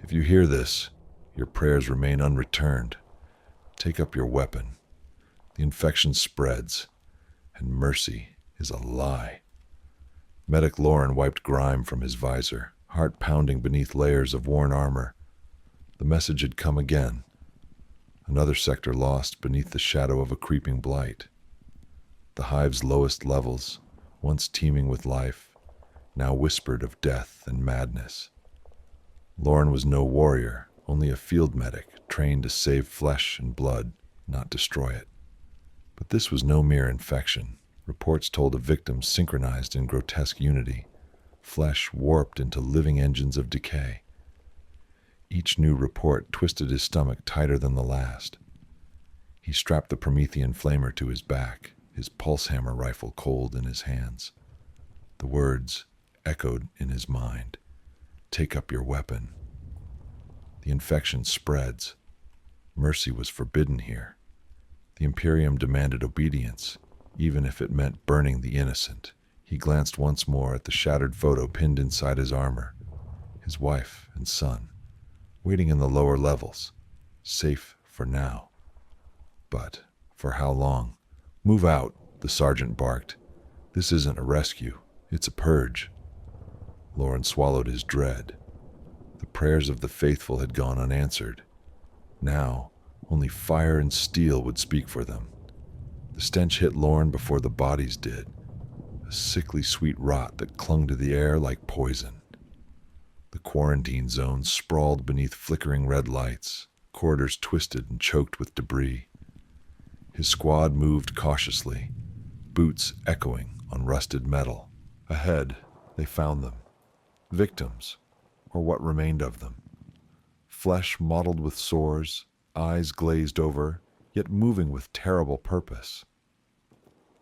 If you hear this, your prayers remain unreturned. Take up your weapon. The infection spreads, and mercy is a lie. Medic Lauren wiped grime from his visor, heart pounding beneath layers of worn armor. The message had come again. Another sector lost beneath the shadow of a creeping blight. The hive's lowest levels, once teeming with life, now whispered of death and madness. Lauren was no warrior, only a field medic trained to save flesh and blood, not destroy it. But this was no mere infection. Reports told of victims synchronized in grotesque unity, flesh warped into living engines of decay. Each new report twisted his stomach tighter than the last. He strapped the Promethean flamer to his back, his pulse hammer rifle cold in his hands. The words echoed in his mind. Take up your weapon. The infection spreads. Mercy was forbidden here. The Imperium demanded obedience, even if it meant burning the innocent. He glanced once more at the shattered photo pinned inside his armor. His wife and son, waiting in the lower levels, safe for now. But for how long? Move out, the sergeant barked. This isn't a rescue, it's a purge. Lauren swallowed his dread. The prayers of the faithful had gone unanswered. Now, only fire and steel would speak for them. The stench hit Lauren before the bodies did, a sickly sweet rot that clung to the air like poison. The quarantine zone sprawled beneath flickering red lights, corridors twisted and choked with debris. His squad moved cautiously, boots echoing on rusted metal. Ahead, they found them. Victims, or what remained of them. Flesh mottled with sores, eyes glazed over, yet moving with terrible purpose.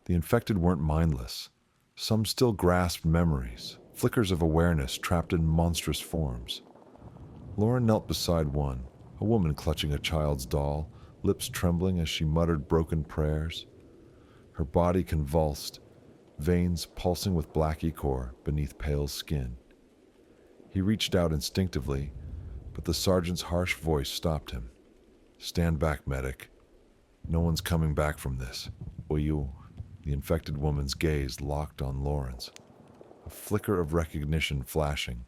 The infected weren't mindless. Some still grasped memories, flickers of awareness trapped in monstrous forms. Lauren knelt beside one, a woman clutching a child's doll, lips trembling as she muttered broken prayers. Her body convulsed, veins pulsing with black ichor beneath pale skin. He reached out instinctively, but the sergeant's harsh voice stopped him. Stand back, medic. No one's coming back from this. Will you? The infected woman's gaze locked on Lauren's, a flicker of recognition flashing,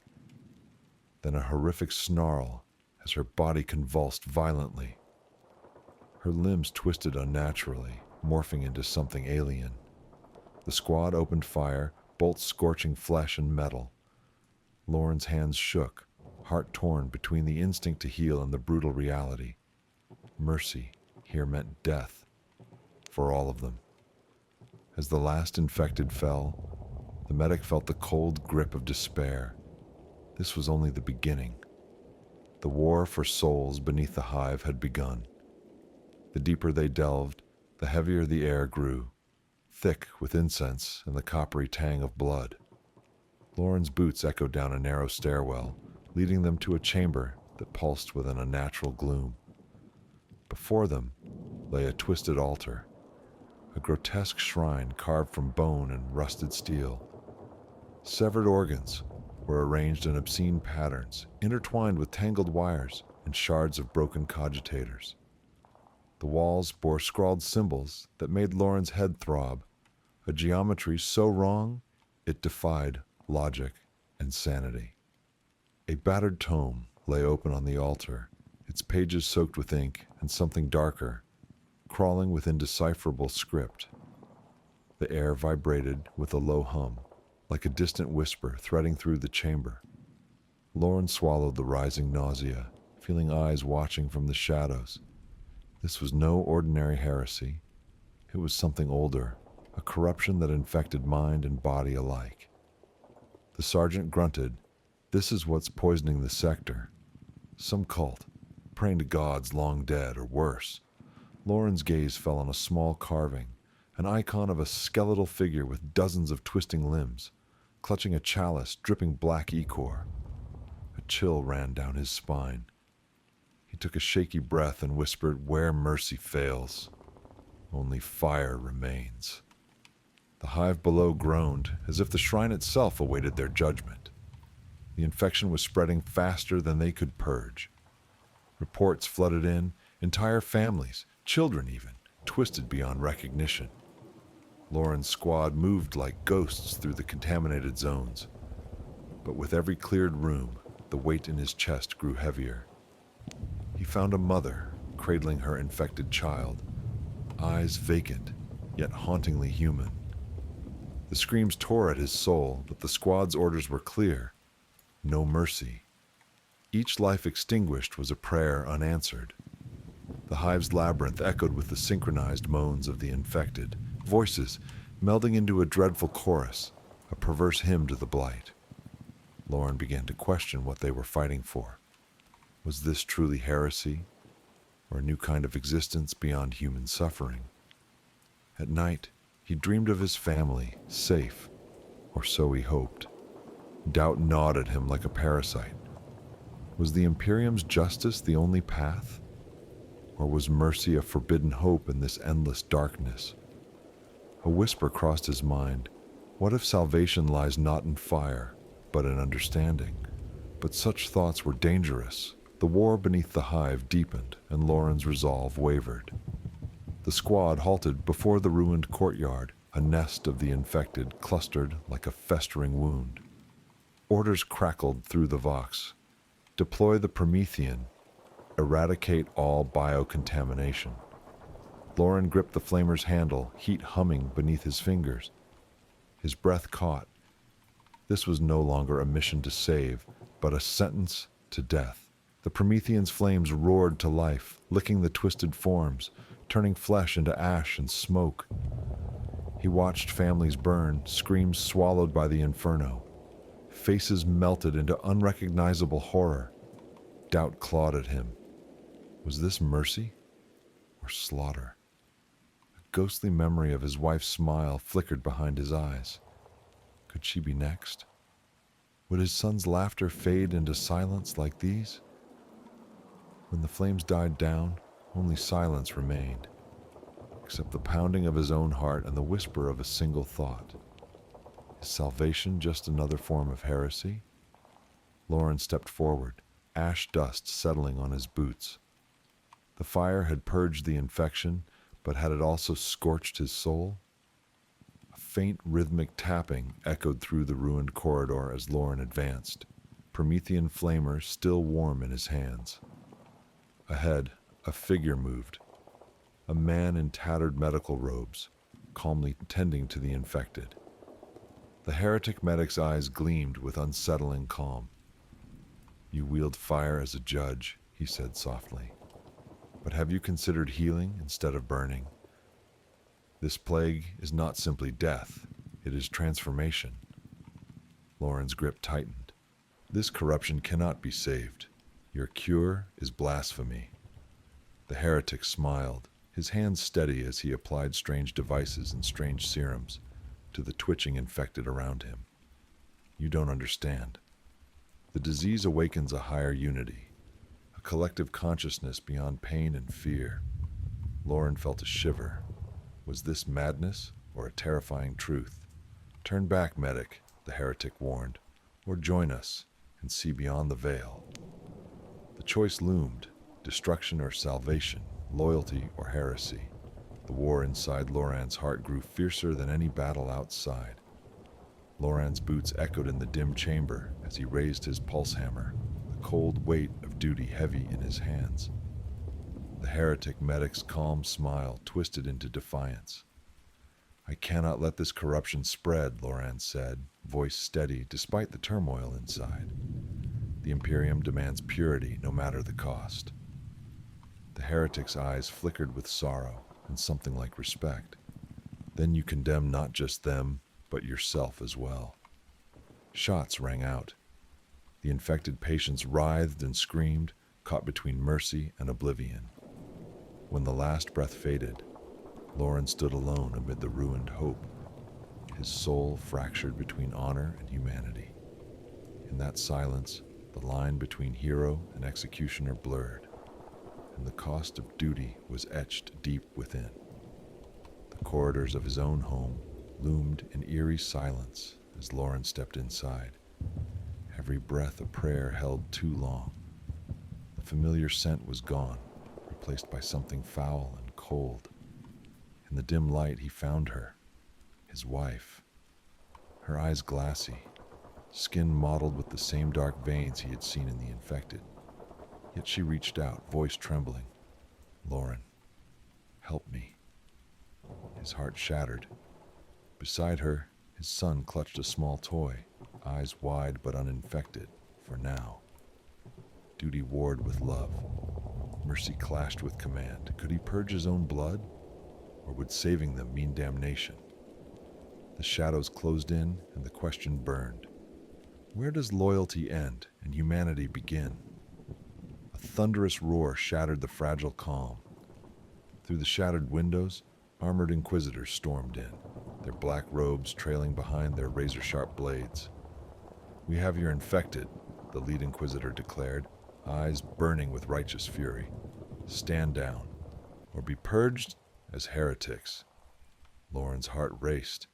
then a horrific snarl as her body convulsed violently. Her limbs twisted unnaturally, morphing into something alien. The squad opened fire, bolts scorching flesh and metal. Lauren's hands shook, heart torn between the instinct to heal and the brutal reality. Mercy here meant death, for all of them. As the last infected fell, the medic felt the cold grip of despair. This was only the beginning. The war for souls beneath the hive had begun. The deeper they delved, the heavier the air grew, thick with incense and the coppery tang of blood. Lauren's boots echoed down a narrow stairwell, leading them to a chamber that pulsed with an unnatural gloom. Before them lay a twisted altar, a grotesque shrine carved from bone and rusted steel. Severed organs were arranged in obscene patterns, intertwined with tangled wires and shards of broken cogitators. The walls bore scrawled symbols that made Lauren's head throb, a geometry so wrong it defied logic and sanity. A battered tome lay open on the altar, its pages soaked with ink and something darker, crawling with indecipherable script. The air vibrated with a low hum, like a distant whisper threading through the chamber. Lauren swallowed the rising nausea, feeling eyes watching from the shadows. This was no ordinary heresy. It was something older, a corruption that infected mind and body alike. The sergeant grunted. This is what's poisoning the sector. Some cult, praying to gods long dead or worse. Lauren's gaze fell on a small carving, an icon of a skeletal figure with dozens of twisting limbs, clutching a chalice dripping black ichor. A chill ran down his spine. He took a shaky breath and whispered, "Where mercy fails, only fire remains." The hive below groaned, as if the shrine itself awaited their judgment. The infection was spreading faster than they could purge. Reports flooded in, entire families, children even, twisted beyond recognition. Lauren's squad moved like ghosts through the contaminated zones. But with every cleared room, the weight in his chest grew heavier. He found a mother cradling her infected child, eyes vacant, yet hauntingly human. The screams tore at his soul, but the squad's orders were clear: no mercy. Each life extinguished was a prayer unanswered. The hive's labyrinth echoed with the synchronized moans of the infected, voices melding into a dreadful chorus, a perverse hymn to the blight. Lauren began to question what they were fighting for. Was this truly heresy, or a new kind of existence beyond human suffering? At night, he dreamed of his family, safe, or so he hoped. Doubt gnawed at him like a parasite. Was the Imperium's justice the only path? Or was mercy a forbidden hope in this endless darkness? A whisper crossed his mind. What if salvation lies not in fire, but in understanding? But such thoughts were dangerous. The war beneath the hive deepened, and Lauren's resolve wavered. The squad halted before the ruined courtyard, a nest of the infected clustered like a festering wound. Orders crackled through the Vox. Deploy the Promethean. Eradicate all biocontamination. Lauren gripped the flamer's handle, heat humming beneath his fingers. His breath caught. This was no longer a mission to save, but a sentence to death. The Promethean's flames roared to life, licking the twisted forms, turning flesh into ash and smoke. He watched families burn, screams swallowed by the inferno. Faces melted into unrecognizable horror. Doubt clawed at him. Was this mercy or slaughter? A ghostly memory of his wife's smile flickered behind his eyes. Could she be next? Would his son's laughter fade into silence like these? When the flames died down, only silence remained, except the pounding of his own heart and the whisper of a single thought. Is salvation just another form of heresy? Lauren stepped forward, ash dust settling on his boots. The fire had purged the infection, but had it also scorched his soul? A faint rhythmic tapping echoed through the ruined corridor as Lauren advanced, Promethean flamer still warm in his hands. Ahead, a figure moved, a man in tattered medical robes, calmly tending to the infected. The heretic medic's eyes gleamed with unsettling calm. You wield fire as a judge, he said softly. But have you considered healing instead of burning? This plague is not simply death, it is transformation. Lauren's grip tightened. This corruption cannot be saved. Your cure is blasphemy. The heretic smiled, his hands steady as he applied strange devices and strange serums to the twitching infected around him. You don't understand. The disease awakens a higher unity, a collective consciousness beyond pain and fear. Lauren felt a shiver. Was this madness or a terrifying truth? Turn back, medic, the heretic warned, or join us and see beyond the veil. The choice loomed, destruction or salvation, loyalty or heresy. The war inside Loran's heart grew fiercer than any battle outside. Loran's boots echoed in the dim chamber as he raised his pulse hammer, the cold weight of duty heavy in his hands. The heretic medic's calm smile twisted into defiance. I cannot let this corruption spread, Loran said, voice steady despite the turmoil inside. The Imperium demands purity no matter the cost. The heretic's eyes flickered with sorrow and something like respect. Then you condemn not just them, but yourself as well. Shots rang out. The infected patients writhed and screamed, caught between mercy and oblivion. When the last breath faded, Lauren stood alone amid the ruined hope, his soul fractured between honor and humanity. In that silence, the line between hero and executioner blurred, and the cost of duty was etched deep within. The corridors of his own home loomed in eerie silence as Lauren stepped inside. every breath a prayer held too long. The familiar scent was gone, replaced by something foul and cold. In the dim light he found her, his wife. Her eyes glassy, skin mottled with the same dark veins he had seen in the infected. Yet she reached out, voice trembling. "Lauren, help me." His heart shattered. Beside her, his son clutched a small toy, eyes wide but uninfected, for now. Duty warred with love. Mercy clashed with command. Could he purge his own blood? Or would saving them mean damnation? The shadows closed in and the question burned. Where does loyalty end and humanity begin? A thunderous roar shattered the fragile calm. Through the shattered windows, armored inquisitors stormed in, their black robes trailing behind their razor-sharp blades. "We have your infected," the lead inquisitor declared, eyes burning with righteous fury. "Stand down, or be purged as heretics." Lauren's heart raced.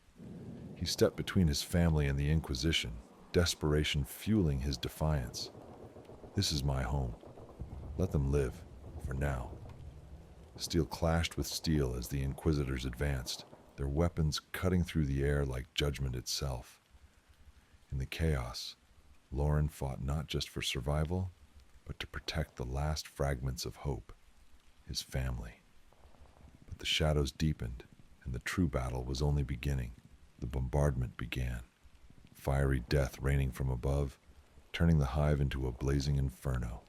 He stepped between his family and the Inquisition, desperation fueling his defiance. "This is my home. Let them live, for now." Steel clashed with steel as the Inquisitors advanced, their weapons cutting through the air like judgment itself. In the chaos, Lauren fought not just for survival, but to protect the last fragments of hope, his family. But the shadows deepened, and the true battle was only beginning. The bombardment began, fiery death raining from above, turning the hive into a blazing inferno.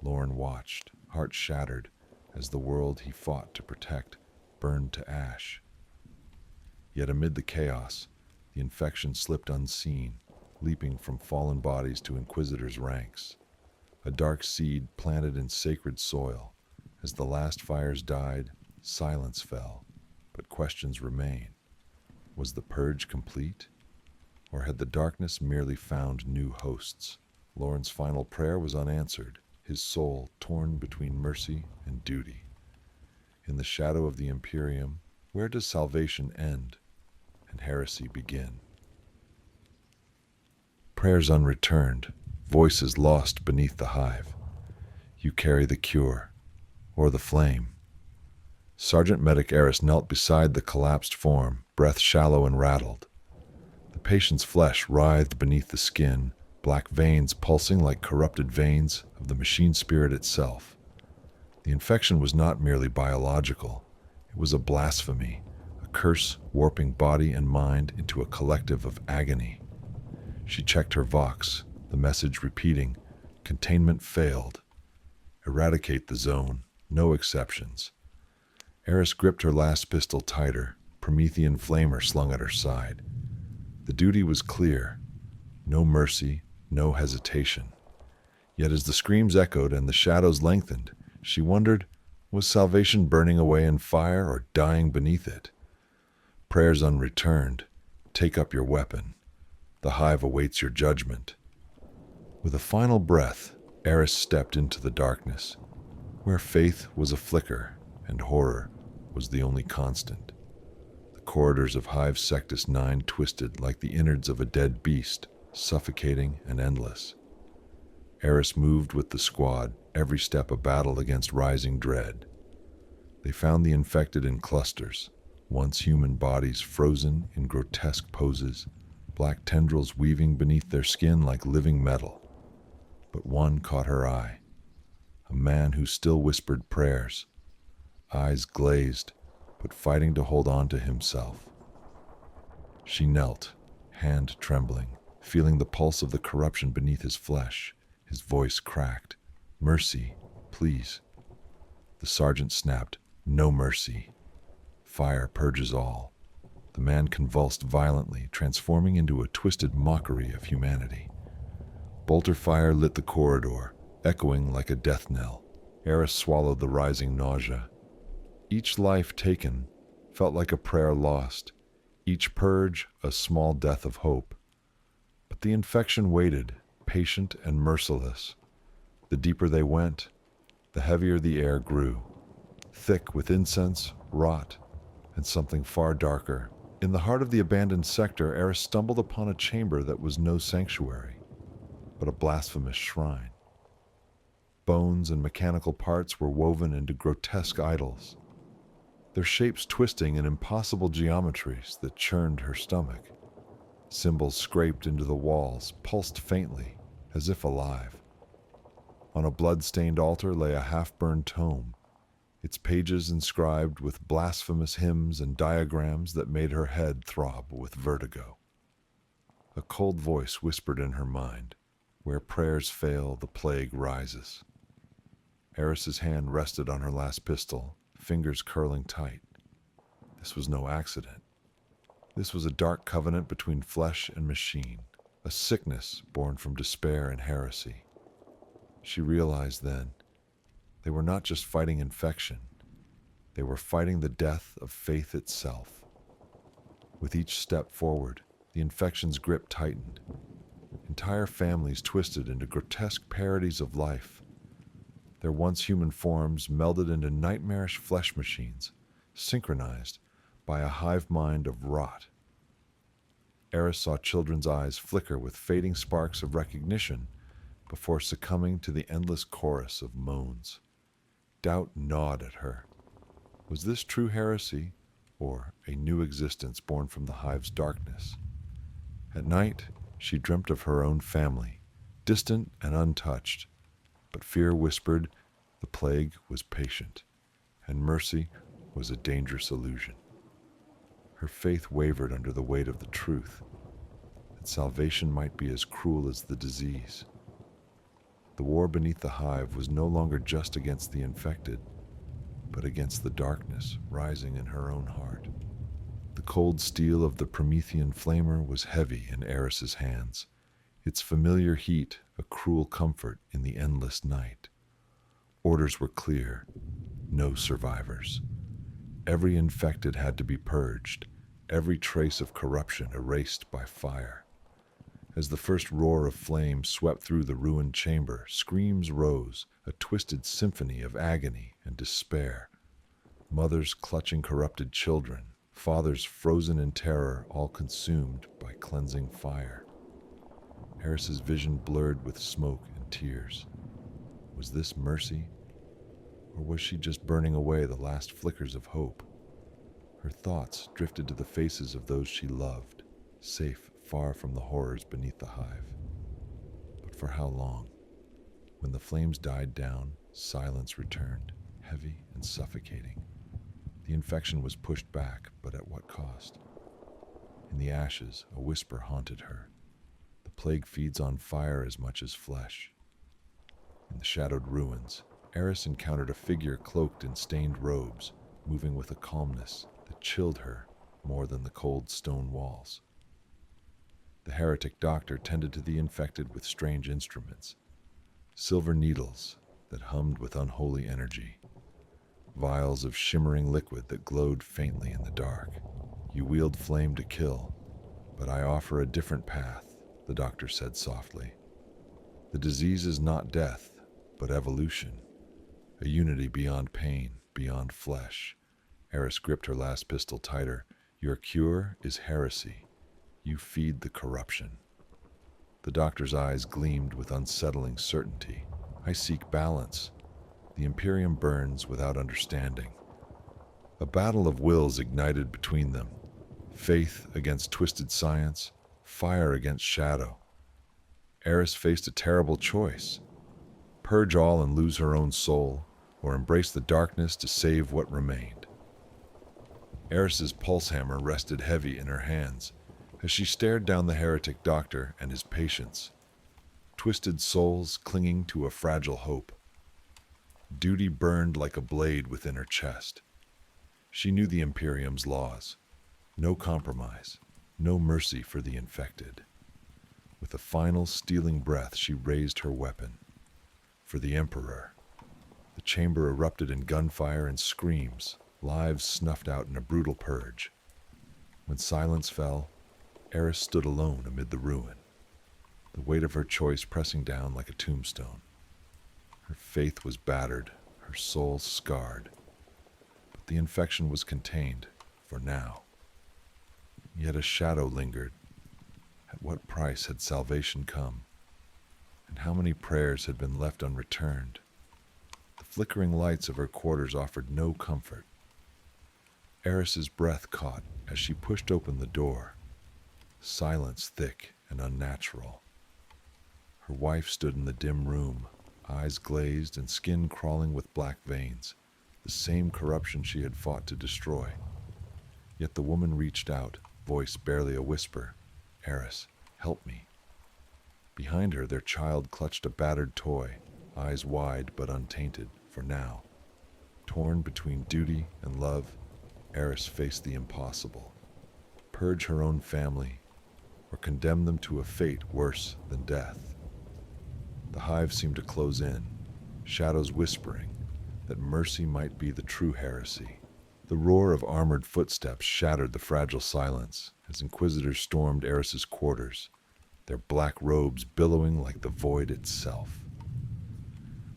Lauren watched, heart shattered, as the world he fought to protect burned to ash. Yet amid the chaos, the infection slipped unseen, leaping from fallen bodies to Inquisitors' ranks. A dark seed planted in sacred soil. As the last fires died, silence fell, but questions remain. Was the purge complete? Or had the darkness merely found new hosts? Lauren's final prayer was unanswered, his soul torn between mercy and duty. In the shadow of the Imperium, where does salvation end and heresy begin? Prayers unreturned, voices lost beneath the hive. You carry the cure, or the flame. Sergeant Medic Eris knelt beside the collapsed form, breath shallow and rattled. The patient's flesh writhed beneath the skin, black veins pulsing like corrupted veins of the machine spirit itself. The infection was not merely biological. It was a blasphemy, a curse warping body and mind into a collective of agony. She checked her vox, the message repeating, "Containment failed. Eradicate the zone, no exceptions." Eris gripped her last pistol tighter, Promethean flamer slung at her side. The duty was clear. No mercy, no hesitation. Yet as the screams echoed and the shadows lengthened, she wondered, was salvation burning away in fire or dying beneath it? Prayers unreturned. Take up your weapon. The hive awaits your judgment. With a final breath, Eris stepped into the darkness, where faith was a flicker and horror was the only constant. The corridors of Hive Sectus 9 twisted like the innards of a dead beast, suffocating and endless. Eris moved with the squad, every step a battle against rising dread. They found the infected in clusters, once human bodies frozen in grotesque poses, black tendrils weaving beneath their skin like living metal. But one caught her eye, a man who still whispered prayers, eyes glazed, but fighting to hold on to himself. She knelt, hand trembling, feeling the pulse of the corruption beneath his flesh. His voice cracked. "Mercy, please." The sergeant snapped, "No mercy. Fire purges all." The man convulsed violently, transforming into a twisted mockery of humanity. Bolter fire lit the corridor, echoing like a death knell. Eris swallowed the rising nausea. Each life taken felt like a prayer lost, each purge a small death of hope. But the infection waited, patient and merciless. The deeper they went, the heavier the air grew, thick with incense, rot, and something far darker. In the heart of the abandoned sector, Eris stumbled upon a chamber that was no sanctuary. but a blasphemous shrine. Bones and mechanical parts were woven into grotesque idols, their shapes twisting in impossible geometries that churned her stomach. Symbols scraped into the walls pulsed faintly, as if alive. On a blood-stained altar lay a half-burned tome, its pages inscribed with blasphemous hymns and diagrams that made her head throb with vertigo. A cold voice whispered in her mind, "Where prayers fail, the plague rises." Eris's hand rested on her last pistol, fingers curling tight. This was no accident. This was a dark covenant between flesh and machine, a sickness born from despair and heresy. She realized then, they were not just fighting infection, they were fighting the death of faith itself. With each step forward, the infection's grip tightened. Entire families twisted into grotesque parodies of life. Their once human forms melded into nightmarish flesh machines, synchronized by a hive mind of rot. Eris saw children's eyes flicker with fading sparks of recognition before succumbing to the endless chorus of moans. Doubt gnawed at her. Was this true heresy, or a new existence born from the hive's darkness? At night, she dreamt of her own family, distant and untouched, but fear whispered the plague was patient, and mercy was a dangerous illusion. Her faith wavered under the weight of the truth, that salvation might be as cruel as the disease. The war beneath the hive was no longer just against the infected, but against the darkness rising in her own heart. The cold steel of the Promethean flamer was heavy in Eris's hands, its familiar heat a cruel comfort in the endless night. Orders were clear: no survivors. Every infected had to be purged, every trace of corruption erased by fire. As the first roar of flame swept through the ruined chamber, screams rose, a twisted symphony of agony and despair. Mothers clutching corrupted children, fathers frozen in terror, all consumed by cleansing fire. Eris's vision blurred with smoke and tears. Was this mercy? Or was she just burning away the last flickers of hope? Her thoughts drifted to the faces of those she loved, safe far from the horrors beneath the hive. But for how long? When the flames died down, silence returned, heavy and suffocating. The infection was pushed back, but at what cost? In the ashes, a whisper haunted her. The plague feeds on fire as much as flesh. In the shadowed ruins, Eris encountered a figure cloaked in stained robes, moving with a calmness that chilled her more than the cold stone walls. The heretic doctor tended to the infected with strange instruments, silver needles that hummed with unholy energy, vials of shimmering liquid that glowed faintly in the dark. You wield flame to kill, but I offer a different path, the doctor said softly. The disease is not death, but evolution, a unity beyond pain, beyond flesh. Eris gripped her last pistol tighter. Your cure is heresy. You feed the corruption. The doctor's eyes gleamed with unsettling certainty. I seek balance. The Imperium burns without understanding. A battle of wills ignited between them. Faith against twisted science, fire against shadow. Eris faced a terrible choice. Purge all and lose her own soul, or embrace the darkness to save what remained. Eris's pulse hammer rested heavy in her hands as she stared down the heretic doctor and his patients, twisted souls clinging to a fragile hope. Duty burned like a blade within her chest. She knew the Imperium's laws. No compromise, no mercy for the infected. With a final stealing breath, she raised her weapon. For the Emperor. The chamber erupted in gunfire and screams, lives snuffed out in a brutal purge. When silence fell, Eris stood alone amid the ruin, the weight of her choice pressing down like a tombstone. Her faith was battered, her soul scarred, but the infection was contained, for now. Yet a shadow lingered. At what price had salvation come? And how many prayers had been left unreturned? The flickering lights of her quarters offered no comfort. Eris's breath caught as she pushed open the door. Silence thick and unnatural. Her wife stood in the dim room, eyes glazed and skin crawling with black veins, the same corruption she had fought to destroy. Yet the woman reached out, voice barely a whisper. "Eris, help me." Behind her, their child clutched a battered toy, eyes wide but untainted, for now. Torn between duty and love, Eris faced the impossible. Purge her own family, or condemn them to a fate worse than death. The hive seemed to close in, shadows whispering that mercy might be the true heresy. The roar of armored footsteps shattered the fragile silence as inquisitors stormed Eris's quarters, their black robes billowing like the void itself.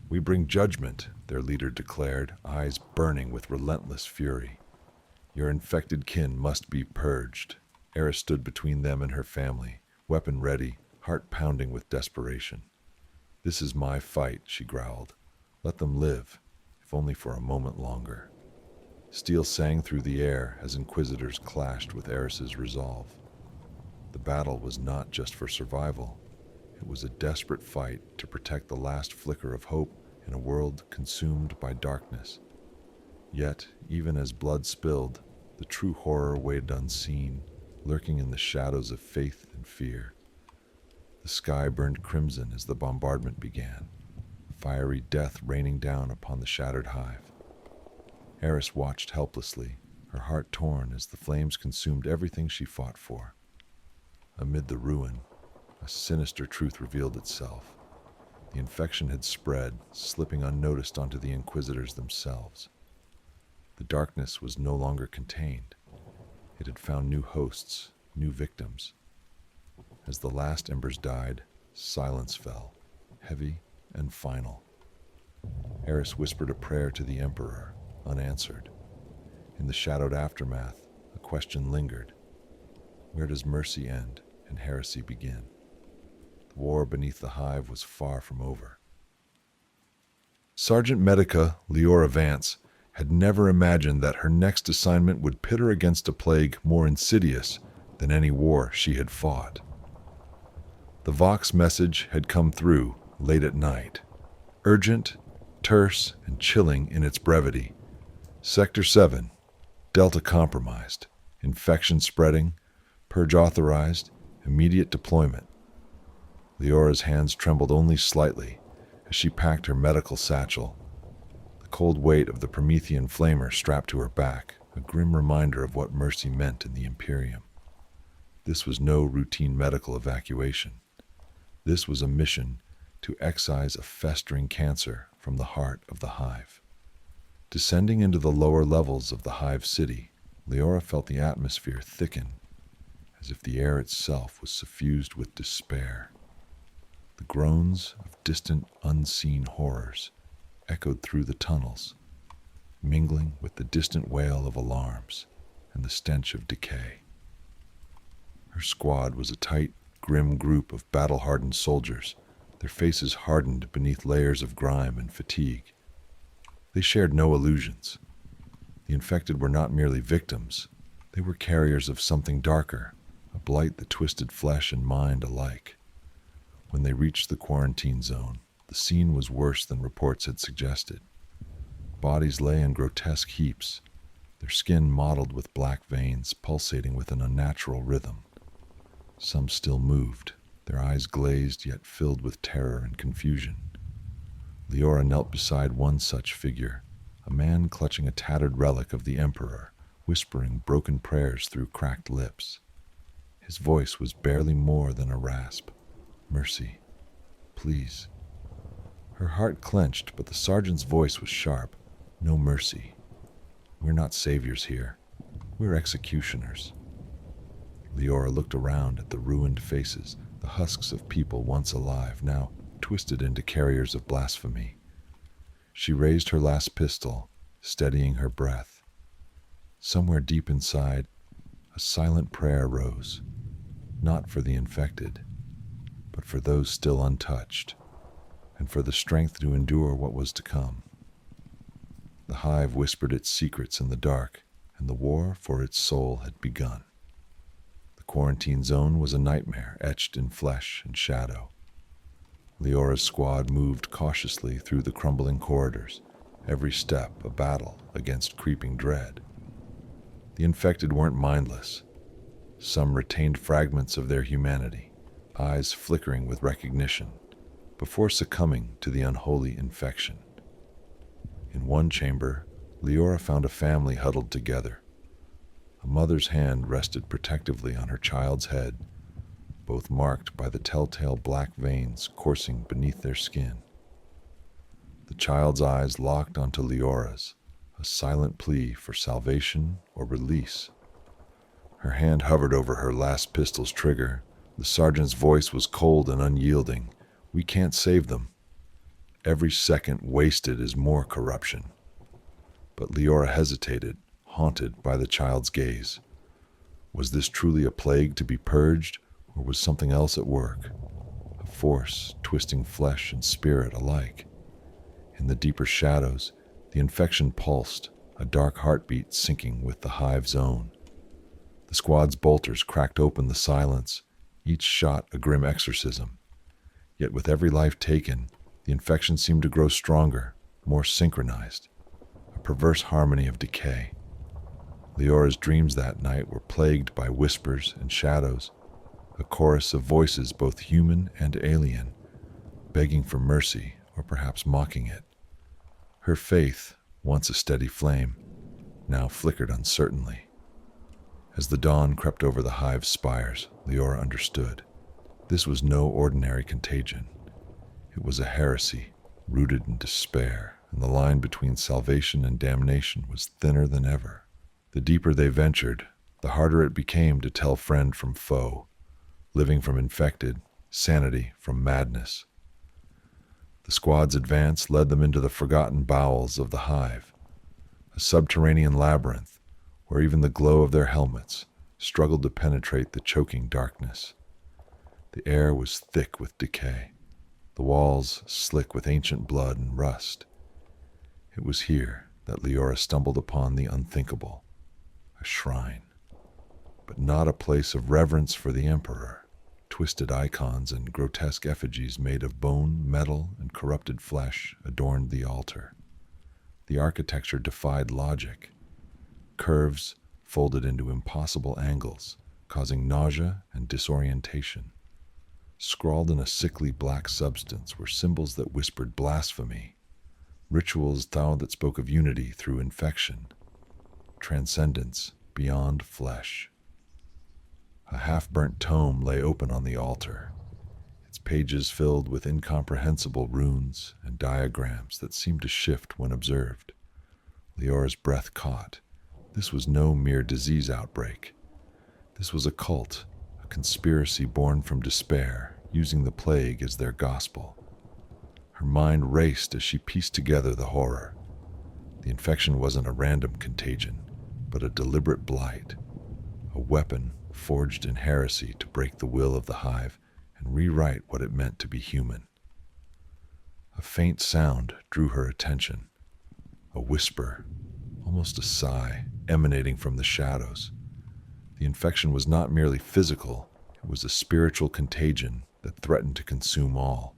"We bring judgment," their leader declared, eyes burning with relentless fury. "Your infected kin must be purged." Eris stood between them and her family, weapon ready, heart pounding with desperation. "This is my fight," she growled. "Let them live, if only for a moment longer." Steel sang through the air as inquisitors clashed with Eris's resolve. The battle was not just for survival. It was a desperate fight to protect the last flicker of hope in a world consumed by darkness. Yet, even as blood spilled, the true horror waited unseen, lurking in the shadows of faith and fear. The sky burned crimson as the bombardment began, fiery death raining down upon the shattered hive. Eris watched helplessly, her heart torn as the flames consumed everything she fought for. Amid the ruin, a sinister truth revealed itself. The infection had spread, slipping unnoticed onto the Inquisitors themselves. The darkness was no longer contained. It had found new hosts, new victims. As the last embers died, silence fell, heavy and final. Eris whispered a prayer to the Emperor, unanswered. In the shadowed aftermath, a question lingered. Where does mercy end and heresy begin? The war beneath the hive was far from over. Sergeant Medica Leora Vance had never imagined that her next assignment would pit her against a plague more insidious than any war she had fought. The Vox message had come through late at night, urgent, terse, and chilling in its brevity. Sector 7, Delta compromised, infection spreading, purge authorized, immediate deployment. Leora's hands trembled only slightly as she packed her medical satchel, the cold weight of the Promethean flamer strapped to her back, a grim reminder of what mercy meant in the Imperium. This was no routine medical evacuation. This was a mission to excise a festering cancer from the heart of the hive. Descending into the lower levels of the hive city, Leora felt the atmosphere thicken, as if the air itself was suffused with despair. The groans of distant, unseen horrors echoed through the tunnels, mingling with the distant wail of alarms and the stench of decay. Her squad was a tight, grim group of battle-hardened soldiers, their faces hardened beneath layers of grime and fatigue. They shared no illusions. The infected were not merely victims. They were carriers of something darker, a blight that twisted flesh and mind alike. When they reached the quarantine zone, the scene was worse than reports had suggested. Bodies lay in grotesque heaps, their skin mottled with black veins pulsating with an unnatural rhythm. Some still moved, their eyes glazed yet filled with terror and confusion. Leora knelt beside one such figure, a man clutching a tattered relic of the Emperor, whispering broken prayers through cracked lips. His voice was barely more than a rasp. "Mercy, please." Her heart clenched, but the sergeant's voice was sharp. "No mercy. We're not saviors here. We're executioners." Leora looked around at the ruined faces, the husks of people once alive, now twisted into carriers of blasphemy. She raised her last pistol, steadying her breath. Somewhere deep inside, a silent prayer rose, not for the infected, but for those still untouched. and for the strength to endure what was to come. The hive whispered its secrets in the dark, and the war for its soul had begun. The quarantine zone was a nightmare etched in flesh and shadow. Leora's squad moved cautiously through the crumbling corridors, every step a battle against creeping dread. The infected weren't mindless. Some retained fragments of their humanity, eyes flickering with recognition, before succumbing to the unholy infection. In one chamber, Leora found a family huddled together. A mother's hand rested protectively on her child's head, both marked by the telltale black veins coursing beneath their skin. The child's eyes locked onto Leora's, a silent plea for salvation or release. Her hand hovered over her last pistol's trigger. The sergeant's voice was cold and unyielding. "We can't save them. Every second wasted is more corruption." But Leora hesitated, haunted by the child's gaze. Was this truly a plague to be purged, or was something else at work? A force twisting flesh and spirit alike. In the deeper shadows, the infection pulsed, a dark heartbeat syncing with the hive's own. The squad's bolters cracked open the silence, each shot a grim exorcism. Yet with every life taken, the infection seemed to grow stronger, more synchronized, a perverse harmony of decay. Leora's dreams that night were plagued by whispers and shadows, a chorus of voices both human and alien, begging for mercy or perhaps mocking it. Her faith, once a steady flame, now flickered uncertainly. As the dawn crept over the hive's spires, Leora understood. This was no ordinary contagion. It was a heresy, rooted in despair, and the line between salvation and damnation was thinner than ever. The deeper they ventured, the harder it became to tell friend from foe, living from infected, sanity from madness. The squad's advance led them into the forgotten bowels of the hive, a subterranean labyrinth where even the glow of their helmets struggled to penetrate the choking darkness. The air was thick with decay, the walls slick with ancient blood and rust. It was here that Leora stumbled upon the unthinkable, a shrine, but not a place of reverence for the Emperor. Twisted icons and grotesque effigies made of bone, metal, and corrupted flesh adorned the altar. The architecture defied logic. Curves folded into impossible angles, causing nausea and disorientation. Scrawled in a sickly black substance were symbols that whispered blasphemy, rituals that spoke of unity through infection, transcendence beyond flesh. A half-burnt tome lay open on the altar, its pages filled with incomprehensible runes and diagrams that seemed to shift when observed. Leora's breath caught. This was no mere disease outbreak. This was a cult, a conspiracy born from despair, using the plague as their gospel. Her mind raced as she pieced together the horror. The infection wasn't a random contagion, but a deliberate blight, a weapon forged in heresy to break the will of the hive and rewrite what it meant to be human. A faint sound drew her attention, a whisper, almost a sigh, emanating from the shadows. The infection was not merely physical, it was a spiritual contagion that threatened to consume all.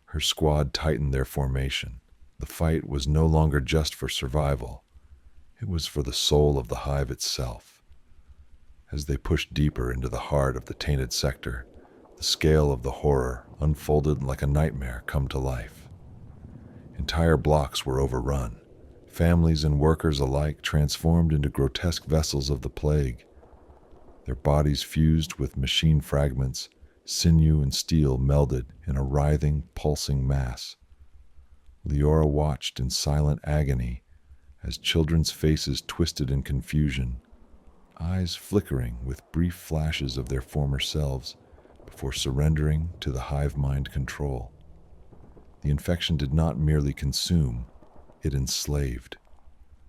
Her squad tightened their formation. The fight was no longer just for survival. It was for the soul of the hive itself. As they pushed deeper into the heart of the tainted sector, the scale of the horror unfolded like a nightmare come to life. Entire blocks were overrun, families and workers alike transformed into grotesque vessels of the plague. Their bodies fused with machine fragments, sinew and steel melded in a writhing, pulsing mass. Leora watched in silent agony as children's faces twisted in confusion, eyes flickering with brief flashes of their former selves before surrendering to the hive mind control. The infection did not merely consume, it enslaved.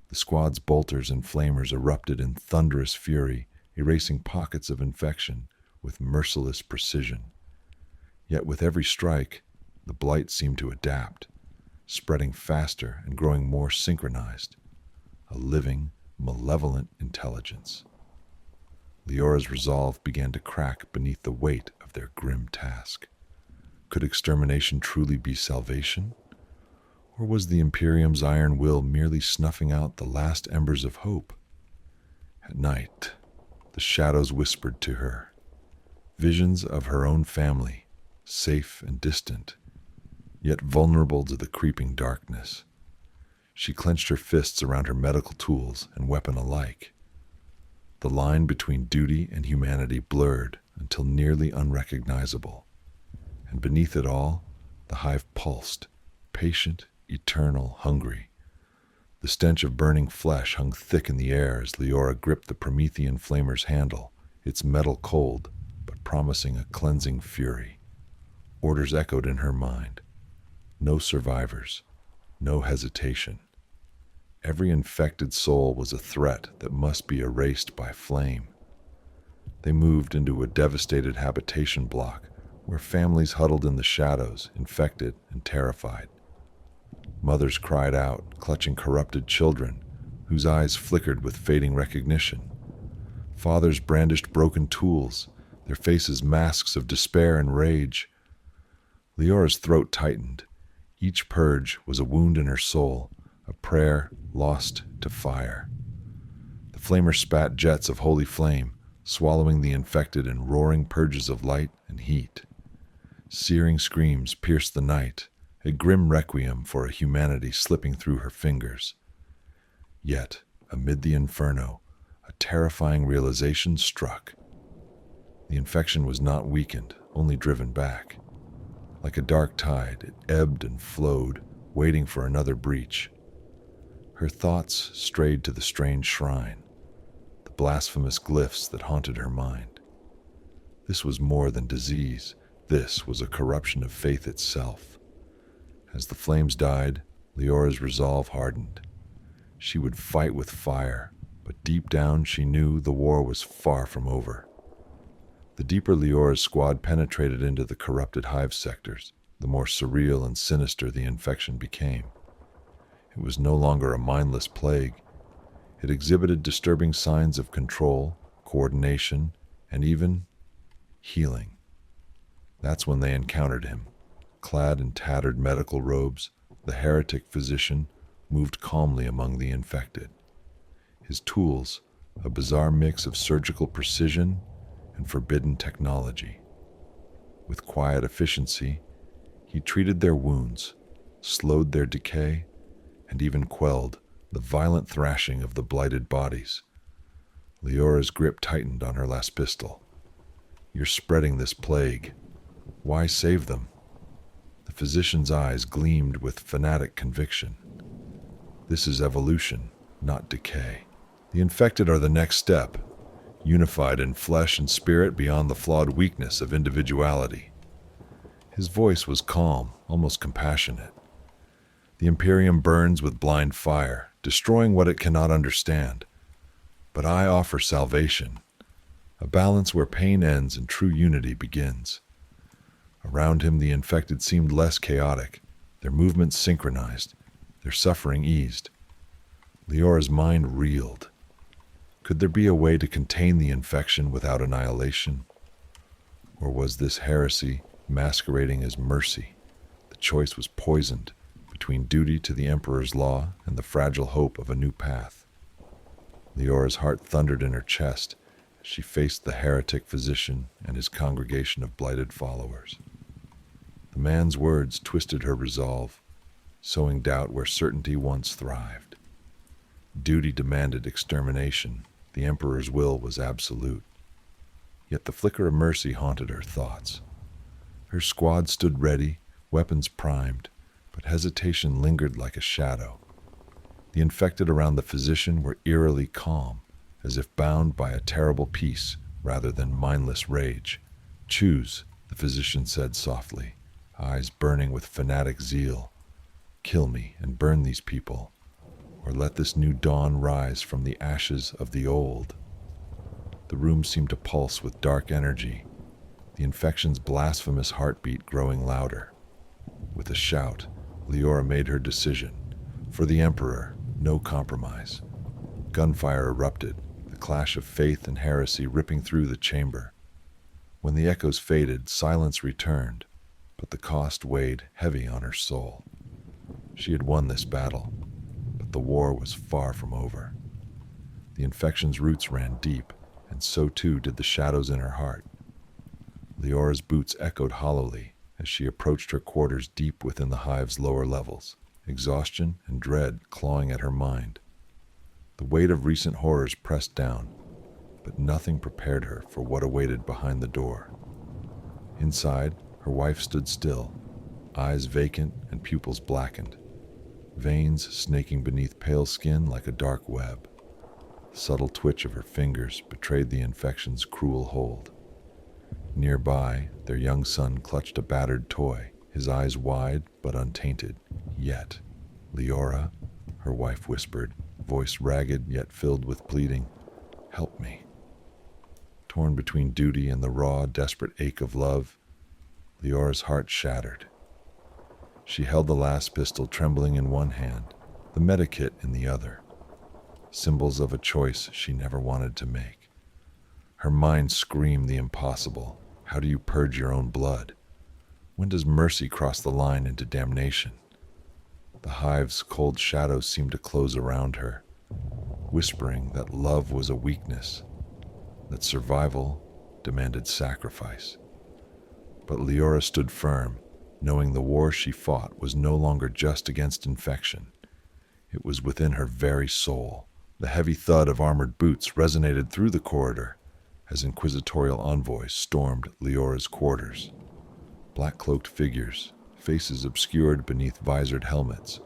The squad's bolters and flamers erupted in thunderous fury, erasing pockets of infection with merciless precision. Yet with every strike, The blight seemed to adapt, spreading faster and growing more synchronized, a living, malevolent intelligence. Leora's resolve began to crack beneath the weight of their grim task. Could extermination truly be salvation? Or was the Imperium's iron will merely snuffing out the last embers of hope? At night, the shadows whispered to her, visions of her own family, safe and distant, yet vulnerable to the creeping darkness. She clenched her fists around her medical tools and weapon alike. The line between duty and humanity blurred until nearly unrecognizable, and beneath it all, the hive pulsed, patient, eternal, hungry. The stench of burning flesh hung thick in the air as Leora gripped the Promethean flamer's handle, its metal cold, but promising a cleansing fury. Orders echoed in her mind. No survivors, no hesitation. Every infected soul was a threat that must be erased by flame. They moved into a devastated habitation block where families huddled in the shadows, infected and terrified. Mothers cried out, clutching corrupted children, whose eyes flickered with fading recognition. Fathers brandished broken tools, their faces masks of despair and rage. Leora's throat tightened. Each purge was a wound in her soul, a prayer lost to fire. The flamer spat jets of holy flame, swallowing the infected in roaring purges of light and heat. Searing screams pierced the night, a grim requiem for a humanity slipping through her fingers. Yet, amid the inferno, a terrifying realization struck. The infection was not weakened, only driven back. Like a dark tide, it ebbed and flowed, waiting for another breach. Her thoughts strayed to the strange shrine, the blasphemous glyphs that haunted her mind. This was more than disease. This was a corruption of faith itself. As the flames died, Leora's resolve hardened. She would fight with fire, but deep down she knew the war was far from over. The deeper Leora's squad penetrated into the corrupted hive sectors, the more surreal and sinister the infection became. It was no longer a mindless plague. It exhibited disturbing signs of control, coordination, and even healing. That's when they encountered him. Clad in tattered medical robes, the heretic physician moved calmly among the infected. His tools, a bizarre mix of surgical precision and forbidden technology. With quiet efficiency, he treated their wounds, slowed their decay, and even quelled the violent thrashing of the blighted bodies. Leora's grip tightened on her last pistol. You're spreading this plague. Why save them? The physician's eyes gleamed with fanatic conviction. This is evolution, not decay. The infected are the next step, unified in flesh and spirit beyond the flawed weakness of individuality. His voice was calm, almost compassionate. The Imperium burns with blind fire, destroying what it cannot understand. But I offer salvation, a balance where pain ends and true unity begins. Around him, the infected seemed less chaotic, their movements synchronized, their suffering eased. Leora's mind reeled. Could there be a way to contain the infection without annihilation? Or was this heresy masquerading as mercy? The choice was poisoned between duty to the Emperor's law and the fragile hope of a new path. Leora's heart thundered in her chest as she faced the heretic physician and his congregation of blighted followers. The man's words twisted her resolve, sowing doubt where certainty once thrived. Duty demanded extermination. The Emperor's will was absolute. Yet the flicker of mercy haunted her thoughts. Her squad stood ready, weapons primed, but hesitation lingered like a shadow. The infected around the physician were eerily calm, as if bound by a terrible peace rather than mindless rage. Choose, the physician said softly, eyes burning with fanatic zeal. Kill me and burn these people, or let this new dawn rise from the ashes of the old. The room seemed to pulse with dark energy, the infection's blasphemous heartbeat growing louder. With a shout, Leora made her decision. For the Emperor, no compromise. Gunfire erupted, the clash of faith and heresy ripping through the chamber. When the echoes faded, silence returned, but the cost weighed heavy on her soul. She had won this battle, but the war was far from over. The infection's roots ran deep, and so too did the shadows in her heart. Leora's boots echoed hollowly as she approached her quarters deep within the hive's lower levels, exhaustion and dread clawing at her mind. The weight of recent horrors pressed down, but nothing prepared her for what awaited behind the door. Inside, her wife stood still, eyes vacant and pupils blackened, veins snaking beneath pale skin like a dark web. The subtle twitch of her fingers betrayed the infection's cruel hold. Nearby, their young son clutched a battered toy, his eyes wide but untainted. Yet, "Leora," her wife whispered, voice ragged yet filled with pleading, "help me." Torn between duty and the raw, desperate ache of love, Leora's heart shattered. She held the last pistol trembling in one hand, the medikit in the other, symbols of a choice she never wanted to make. Her mind screamed the impossible. How do you purge your own blood? When does mercy cross the line into damnation? The hive's cold shadows seemed to close around her, whispering that love was a weakness, that survival demanded sacrifice. But Leora stood firm, knowing the war she fought was no longer just against infection. It was within her very soul. The heavy thud of armored boots resonated through the corridor as inquisitorial envoys stormed Leora's quarters. Black-cloaked figures, faces obscured beneath visored helmets,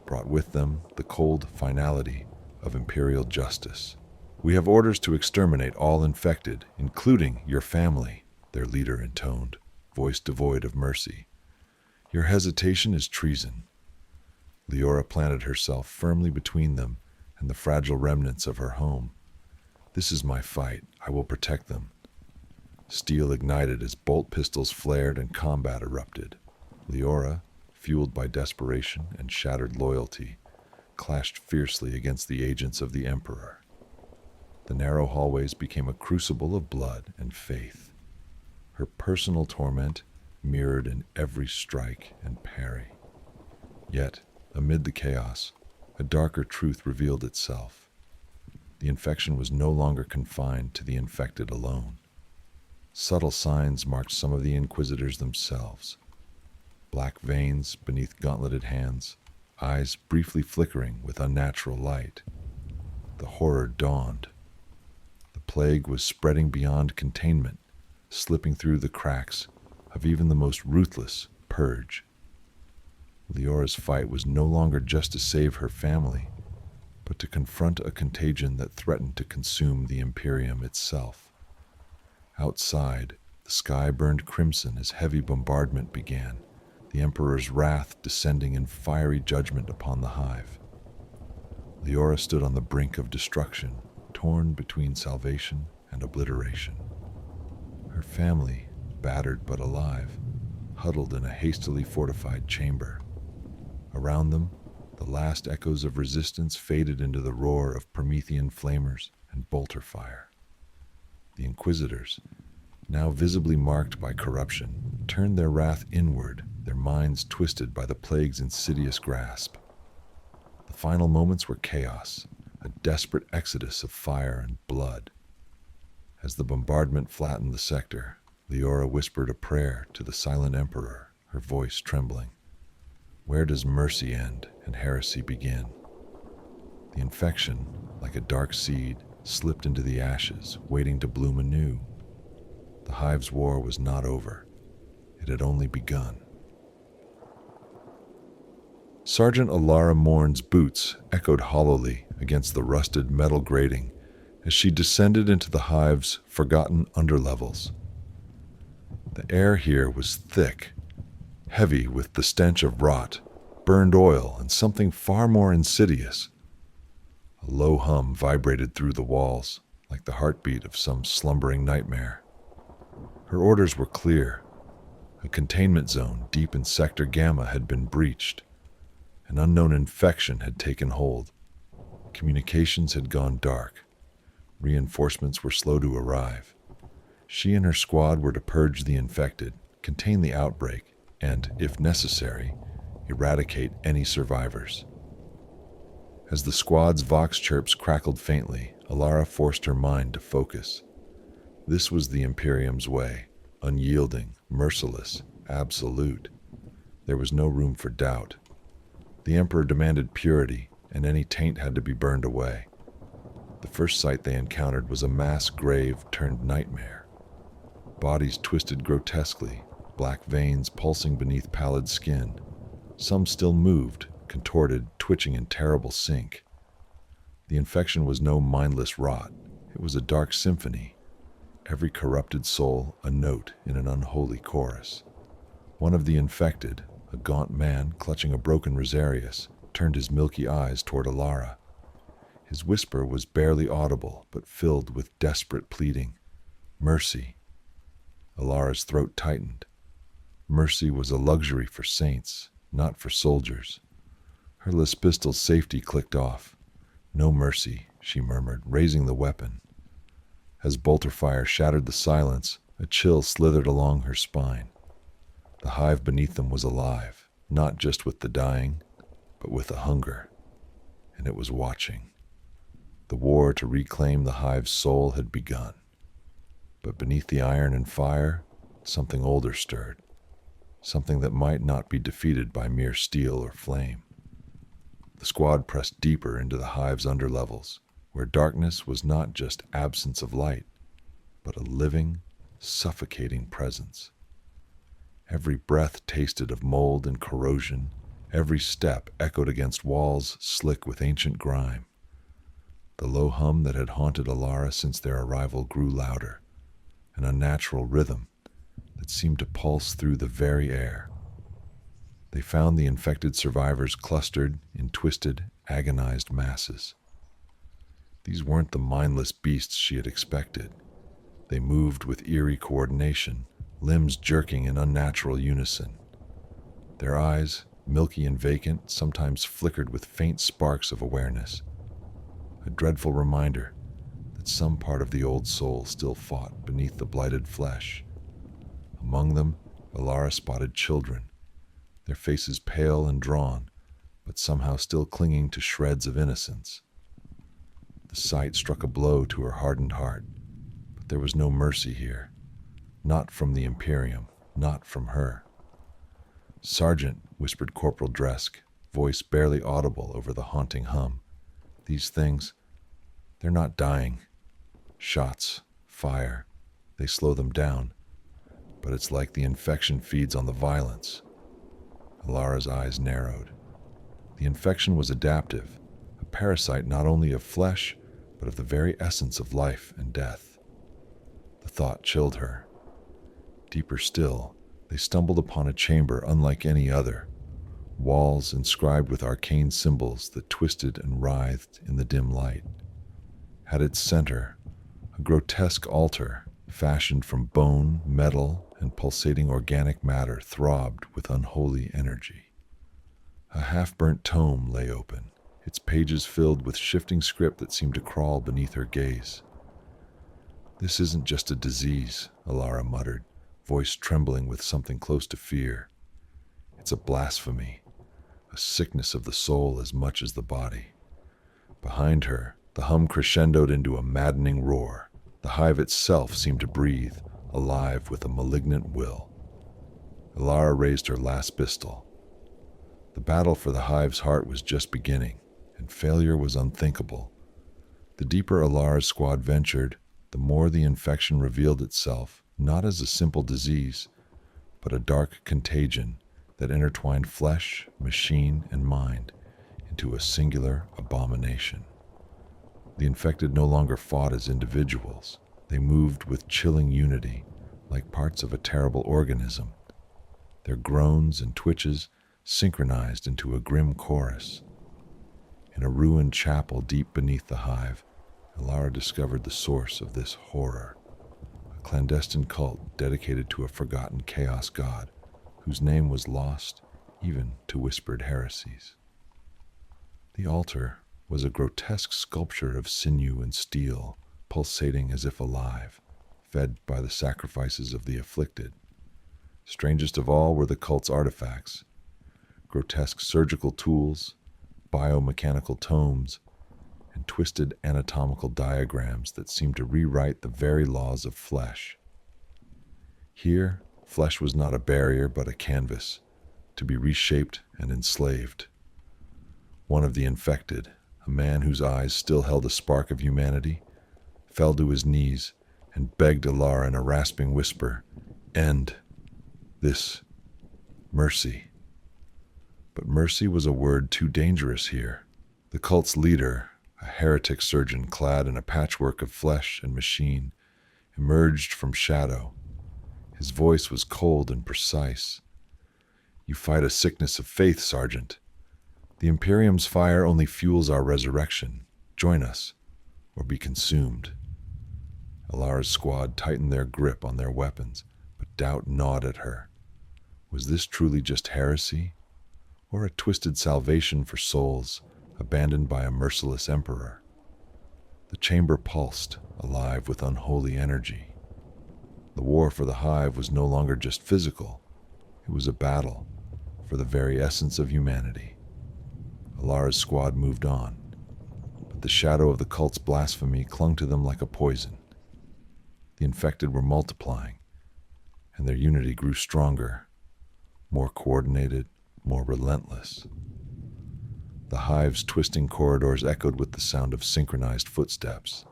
brought with them the cold finality of imperial justice. "We have orders to exterminate all infected, including your family," their leader intoned, voice devoid of mercy. "Your hesitation is treason." Leora planted herself firmly between them and the fragile remnants of her home. "This is my fight. I will protect them." Steel ignited as bolt pistols flared and combat erupted. Leora, fueled by desperation and shattered loyalty, clashed fiercely against the agents of the Emperor. The narrow hallways became a crucible of blood and faith. Her personal torment mirrored in every strike and parry. Yet, amid the chaos, a darker truth revealed itself. The infection was no longer confined to the infected alone. Subtle signs marked some of the Inquisitors themselves. Black veins beneath gauntleted hands, eyes briefly flickering with unnatural light. The horror dawned. The plague was spreading beyond containment, slipping through the cracks of even the most ruthless purge. Leora's fight was no longer just to save her family, but to confront a contagion that threatened to consume the Imperium itself. Outside, the sky burned crimson as heavy bombardment began, the Emperor's wrath descending in fiery judgment upon the hive. Leora stood on the brink of destruction, torn between salvation and obliteration. Her family, battered but alive, huddled in a hastily fortified chamber. Around them, the last echoes of resistance faded into the roar of Promethean flamers and bolter fire. The Inquisitors, now visibly marked by corruption, turned their wrath inward, their minds twisted by the plague's insidious grasp. The final moments were chaos, a desperate exodus of fire and blood. As the bombardment flattened the sector, Leora whispered a prayer to the silent Emperor, her voice trembling. Where does mercy end and heresy begin? The infection, like a dark seed, slipped into the ashes, waiting to bloom anew. The hive's war was not over. It had only begun. Sergeant Alara Morn's boots echoed hollowly against the rusted metal grating as she descended into the hive's forgotten underlevels. The air here was thick, heavy with the stench of rot, burned oil, and something far more insidious. A low hum vibrated through the walls, like the heartbeat of some slumbering nightmare. Her orders were clear. A containment zone deep in Sector Gamma had been breached. An unknown infection had taken hold. Communications had gone dark. Reinforcements were slow to arrive. She and her squad were to purge the infected, contain the outbreak, and, if necessary, eradicate any survivors. As the squad's vox chirps crackled faintly, Alara forced her mind to focus. This was the Imperium's way, unyielding, merciless, absolute. There was no room for doubt. The Emperor demanded purity, and any taint had to be burned away. The first sight they encountered was a mass grave turned nightmare. Bodies twisted grotesquely, black veins pulsing beneath pallid skin. Some still moved, contorted, twitching in terrible sync. The infection was no mindless rot. It was a dark symphony, every corrupted soul a note in an unholy chorus. One of the infected, a gaunt man clutching a broken Rosarius, turned his milky eyes toward Alara. His whisper was barely audible, but filled with desperate pleading. Mercy. Alara's throat tightened. Mercy was a luxury for saints, not for soldiers. Her pistol's safety clicked off. No mercy, she murmured, raising the weapon. As bolter fire shattered the silence, a chill slithered along her spine. The hive beneath them was alive, not just with the dying, but with a hunger. And it was watching. The war to reclaim the hive's soul had begun. But beneath the iron and fire, something older stirred. Something that might not be defeated by mere steel or flame. The squad pressed deeper into the hive's underlevels, where darkness was not just absence of light, but a living, suffocating presence. Every breath tasted of mold and corrosion. Every step echoed against walls slick with ancient grime. The low hum that had haunted Alara since their arrival grew louder, an unnatural rhythm that seemed to pulse through the very air. They found the infected survivors clustered in twisted, agonized masses. These weren't the mindless beasts she had expected. They moved with eerie coordination, limbs jerking in unnatural unison. Their eyes, milky and vacant, sometimes flickered with faint sparks of awareness. A dreadful reminder that some part of the old soul still fought beneath the blighted flesh. Among them, Alara spotted children, their faces pale and drawn, but somehow still clinging to shreds of innocence. The sight struck a blow to her hardened heart, but there was no mercy here. Not from the Imperium, not from her. "Sergeant," whispered Corporal Dresk, voice barely audible over the haunting hum. "These things, they're not dying. Shots, fire, they slow them down. But it's like the infection feeds on the violence." Alara's eyes narrowed. The infection was adaptive, a parasite not only of flesh, but of the very essence of life and death. The thought chilled her. Deeper still, they stumbled upon a chamber unlike any other, walls inscribed with arcane symbols that twisted and writhed in the dim light. At its center, a grotesque altar, fashioned from bone, metal, and pulsating organic matter, throbbed with unholy energy. A half-burnt tome lay open, its pages filled with shifting script that seemed to crawl beneath her gaze. "This isn't just a disease," Alara muttered, voice trembling with something close to fear. "It's a blasphemy, a sickness of the soul as much as the body." Behind her, the hum crescendoed into a maddening roar. The hive itself seemed to breathe, alive with a malignant will. Alara raised her last pistol. The battle for the hive's heart was just beginning, and failure was unthinkable. The deeper Alara's squad ventured, the more the infection revealed itself, not as a simple disease, but a dark contagion that intertwined flesh, machine, and mind into a singular abomination. The infected no longer fought as individuals. They moved with chilling unity, like parts of a terrible organism. Their groans and twitches synchronized into a grim chorus. In a ruined chapel deep beneath the hive, Alara discovered the source of this horror. A a clandestine cult dedicated to a forgotten chaos god whose name was lost even to whispered heresies. The altar was a grotesque sculpture of sinew and steel, pulsating as if alive, fed by the sacrifices of the afflicted. Strangest of all were the cult's artifacts: grotesque surgical tools, biomechanical tomes, and twisted anatomical diagrams that seemed to rewrite the very laws of flesh. Here, flesh was not a barrier but a canvas, to be reshaped and enslaved. One of the infected, a man whose eyes still held a spark of humanity, fell to his knees and begged Alara in a rasping whisper, "End this mercy." But mercy was a word too dangerous here. The cult's leader, a heretic surgeon clad in a patchwork of flesh and machine, emerged from shadow. His voice was cold and precise. "You fight a sickness of faith, Sergeant. The Imperium's fire only fuels our resurrection. Join us, or be consumed." Alara's squad tightened their grip on their weapons, but doubt gnawed at her. Was this truly just heresy, or a twisted salvation for souls abandoned by a merciless emperor? The chamber pulsed, alive with unholy energy. The war for the hive was no longer just physical. It was a battle for the very essence of humanity. Alara's squad moved on, but the shadow of the cult's blasphemy clung to them like a poison. The infected were multiplying, and their unity grew stronger, more coordinated, more relentless. The hive's twisting corridors echoed with the sound of synchronized footsteps,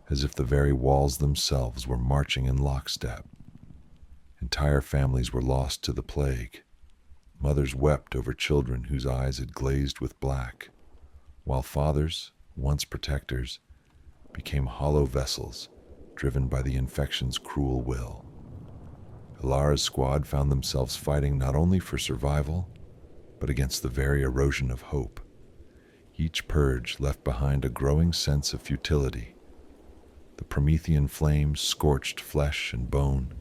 as if the very walls themselves were marching in lockstep. Entire families were lost to the plague. Mothers wept over children whose eyes had glazed with black, while fathers, once protectors, became hollow vessels driven by the infection's cruel will. Alara's squad found themselves fighting not only for survival, but against the very erosion of hope. Each purge left behind a growing sense of futility. The Promethean flame scorched flesh and bone,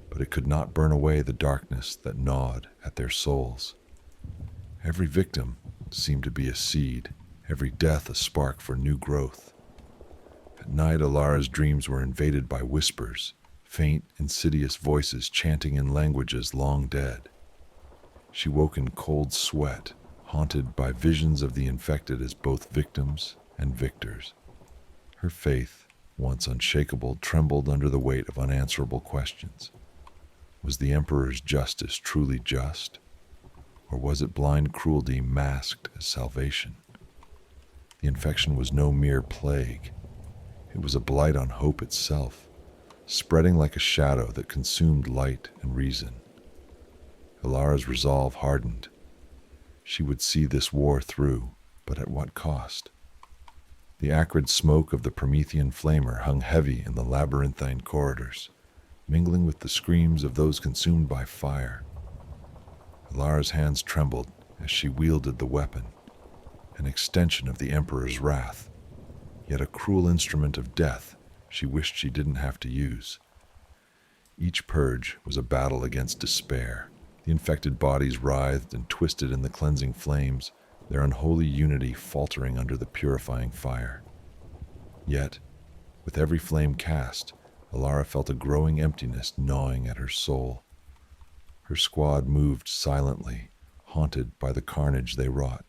but it could not burn away the darkness that gnawed at their souls. Every victim seemed to be a seed, every death a spark for new growth. At night, Alara's dreams were invaded by whispers, faint, insidious voices chanting in languages long dead. She woke in cold sweat, haunted by visions of the infected as both victims and victors. Her faith, once unshakable, trembled under the weight of unanswerable questions. Was the Emperor's justice truly just, or was it blind cruelty masked as salvation? The infection was no mere plague. It was a blight on hope itself, spreading like a shadow that consumed light and reason. Alara's resolve hardened. She would see this war through, but at what cost? The acrid smoke of the Promethean flamer hung heavy in the labyrinthine corridors, mingling with the screams of those consumed by fire. Alara's hands trembled as she wielded the weapon, an extension of the Emperor's wrath, yet a cruel instrument of death she wished she didn't have to use. Each purge was a battle against despair. The infected bodies writhed and twisted in the cleansing flames, their unholy unity faltering under the purifying fire. Yet, with every flame cast, Alara felt a growing emptiness gnawing at her soul. Her squad moved silently, haunted by the carnage they wrought.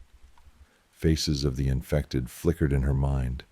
Faces of the infected flickered in her mind,